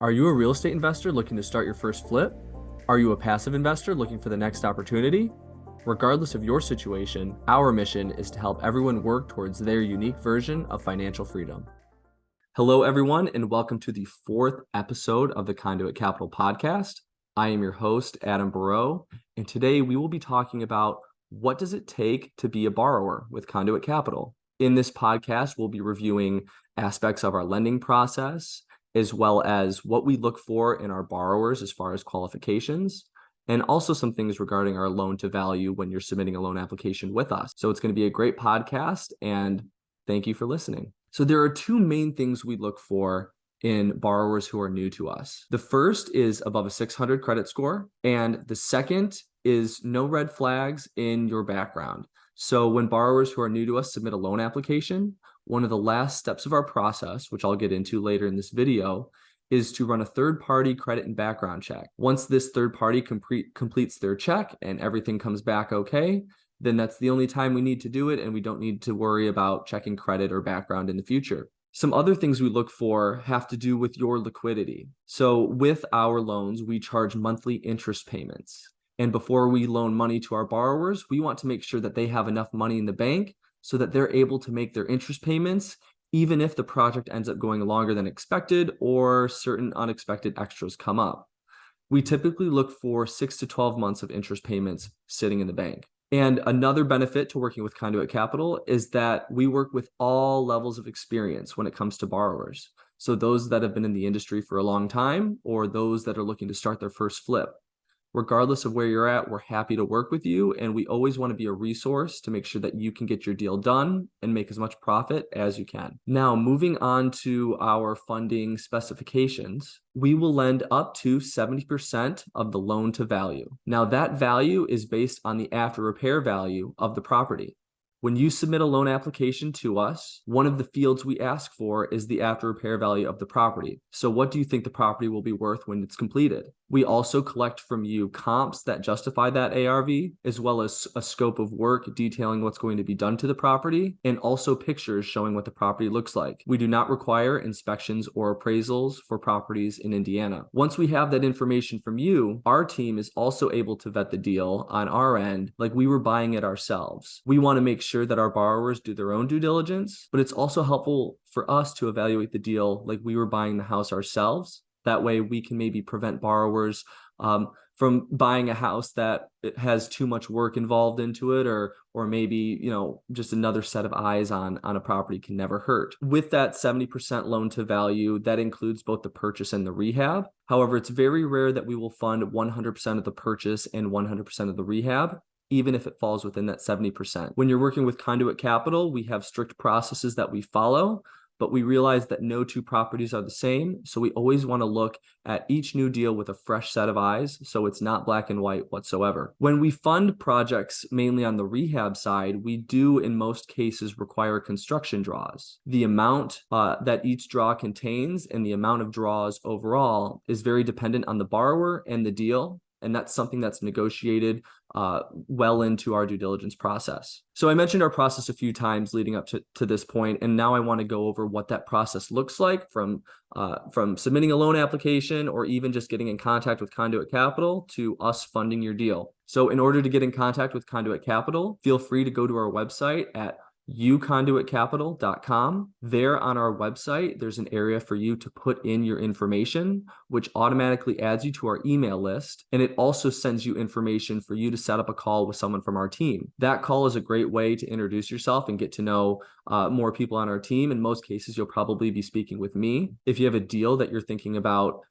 Are you a real estate investor looking to start your first flip? Are you a passive investor looking for the next opportunity? Regardless of your situation, our mission is to help everyone work towards their unique version of financial freedom. Hello, everyone, and welcome to the fourth episode of the Conduit Capital podcast. I am your host, Adam Barreau, and today we will be talking about what does it take to be a borrower with Conduit Capital. In this podcast, we'll be reviewing aspects of our lending process, as well as what we look for in our borrowers as far as qualifications, and also some things regarding our loan to value when you're submitting a loan application with us. So it's going to be a great podcast, and thank you for listening. So there are two main things we look for in borrowers who are new to us. The first is above a 600 credit score, and the second is no red flags in your background. So when borrowers who are new to us submit a loan application, one of the last steps of our process, which I'll get into later in this video, is to run a third-party credit and background check. Once this third party completes their check and everything comes back okay, then that's the only time we need to do it, and we don't need to worry about checking credit or background in the future. Some other things we look for have to do with your liquidity. So with our loans, we charge monthly interest payments. And before we loan money to our borrowers, we want to make sure that they have enough money in the bank so that they're able to make their interest payments, even if the project ends up going longer than expected or certain unexpected extras come up. We typically look for 6 to 12 months of interest payments sitting in the bank. And another benefit to working with Conduit Capital is that we work with all levels of experience when it comes to borrowers. So those that have been in the industry for a long time, or those that are looking to start their first flip. Regardless of where you're at, we're happy to work with you, and we always want to be a resource to make sure that you can get your deal done and make as much profit as you can. Now, moving on to our funding specifications, we will lend up to 70% of the loan to value. Now, that value is based on the after repair value of the property. When you submit a loan application to us, one of the fields we ask for is the after repair value of the property. So what do you think the property will be worth when it's completed? We also collect from you comps that justify that ARV, as well as a scope of work detailing what's going to be done to the property, and also pictures showing what the property looks like. We do not require inspections or appraisals for properties in Indiana. Once we have that information from you, our team is also able to vet the deal on our end like we were buying it ourselves. We want to make sure that our borrowers do their own due diligence, but it's also helpful for us to evaluate the deal like we were buying the house ourselves. That way we can maybe prevent borrowers from buying a house that it has too much work involved into it, or maybe, just another set of eyes on a property can never hurt. With that 70% loan to value, that includes both the purchase and the rehab. However, it's very rare that we will fund 100% of the purchase and 100% of the rehab, even if it falls within that 70%. When you're working with Conduit Capital, we have strict processes that we follow, but we realize that no two properties are the same. So we always want to look at each new deal with a fresh set of eyes, so it's not black and white whatsoever. When we fund projects mainly on the rehab side, we do in most cases require construction draws. The amount that each draw contains and the amount of draws overall is very dependent on the borrower and the deal. And that's something that's negotiated well into our due diligence process. So I mentioned our process a few times leading up to this point, and now I want to go over what that process looks like from submitting a loan application or even just getting in contact with Conduit Capital to us funding your deal. So in order to get in contact with Conduit Capital, feel free to go to our website at uconduitcapital.com. There on our website, there's an area for you to put in your information, which automatically adds you to our email list. And it also sends you information for you to set up a call with someone from our team. That call is a great way to introduce yourself and get to know more people on our team. In most cases, you'll probably be speaking with me. If you have a deal that you're thinking about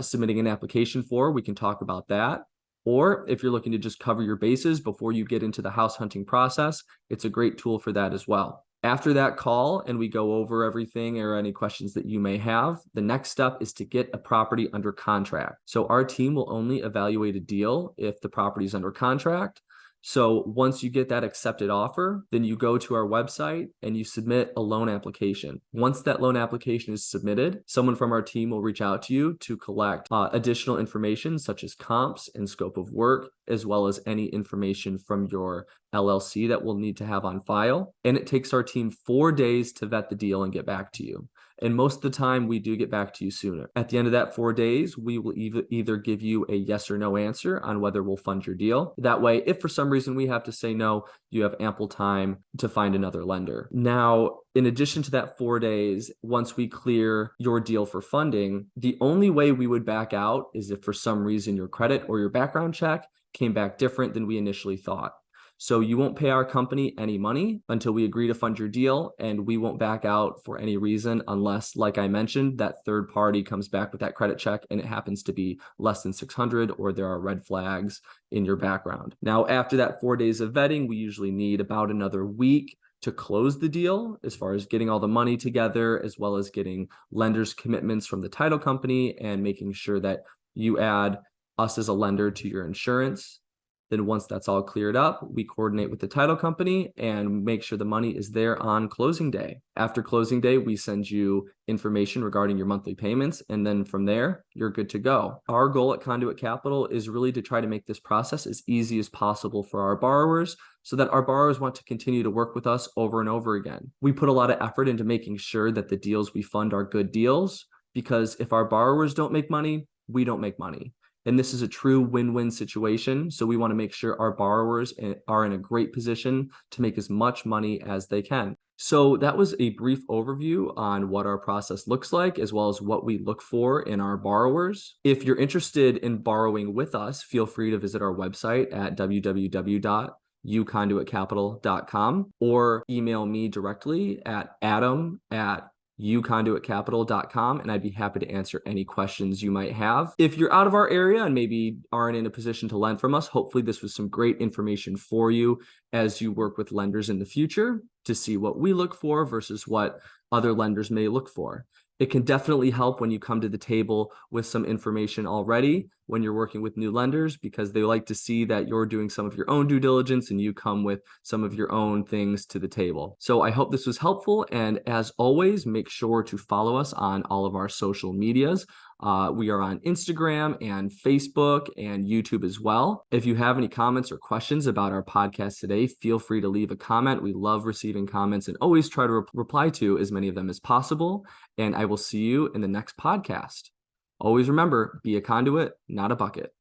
submitting an application for, we can talk about that. Or if you're looking to just cover your bases before you get into the house hunting process, it's a great tool for that as well. After that call and we go over everything or any questions that you may have, the next step is to get a property under contract. So our team will only evaluate a deal if the property is under contract. So once you get that accepted offer, then you go to our website and you submit a loan application. Once that loan application is submitted, someone from our team will reach out to you to collect additional information such as comps and scope of work, as well as any information from your LLC that we'll need to have on file. And it takes our team 4 days to vet the deal and get back to you. And most of the time, we do get back to you sooner. At the end of that 4 days, we will either give you a yes or no answer on whether we'll fund your deal. That way, if for some reason we have to say no, you have ample time to find another lender. Now, in addition to that 4 days, once we clear your deal for funding, the only way we would back out is if for some reason your credit or your background check came back different than we initially thought. So you won't pay our company any money until we agree to fund your deal, and we won't back out for any reason unless, like I mentioned, that third party comes back with that credit check and it happens to be less than 600 or there are red flags in your background. Now, after that 4 days of vetting, we usually need about another week to close the deal as far as getting all the money together, as well as getting lenders' commitments from the title company and making sure that you add us as a lender to your insurance. Then once that's all cleared up, we coordinate with the title company and make sure the money is there on closing day. After closing day, we send you information regarding your monthly payments, and then from there, you're good to go. Our goal at Conduit Capital is really to try to make this process as easy as possible for our borrowers so that our borrowers want to continue to work with us over and over again. We put a lot of effort into making sure that the deals we fund are good deals, because if our borrowers don't make money, we don't make money. And this is a true win-win situation. So we want to make sure our borrowers are in a great position to make as much money as they can. So that was a brief overview on what our process looks like, as well as what we look for in our borrowers. If you're interested in borrowing with us, feel free to visit our website at www.uconduitcapital.com or email me directly at adam@uconduitcapital.com, and I'd be happy to answer any questions you might have. If you're out of our area and maybe aren't in a position to lend from us, hopefully this was some great information for you as you work with lenders in the future to see what we look for versus what other lenders may look for. It can definitely help when you come to the table with some information already when you're working with new lenders, because they like to see that you're doing some of your own due diligence and you come with some of your own things to the table. So I hope this was helpful. And as always, make sure to follow us on all of our social medias. We are on Instagram and Facebook and YouTube as well. If you have any comments or questions about our podcast today, feel free to leave a comment. We love receiving comments and always try to reply to as many of them as possible. And I will see you in the next podcast. Always remember, be a conduit, not a bucket.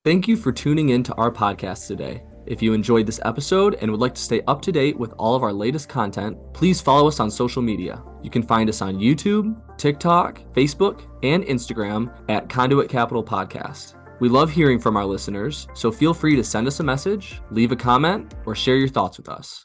Thank you for tuning in to our podcast today. If you enjoyed this episode and would like to stay up to date with all of our latest content, please follow us on social media. You can find us on YouTube, TikTok, Facebook, and Instagram at Conduit Capital Podcast. We love hearing from our listeners, so feel free to send us a message, leave a comment, or share your thoughts with us.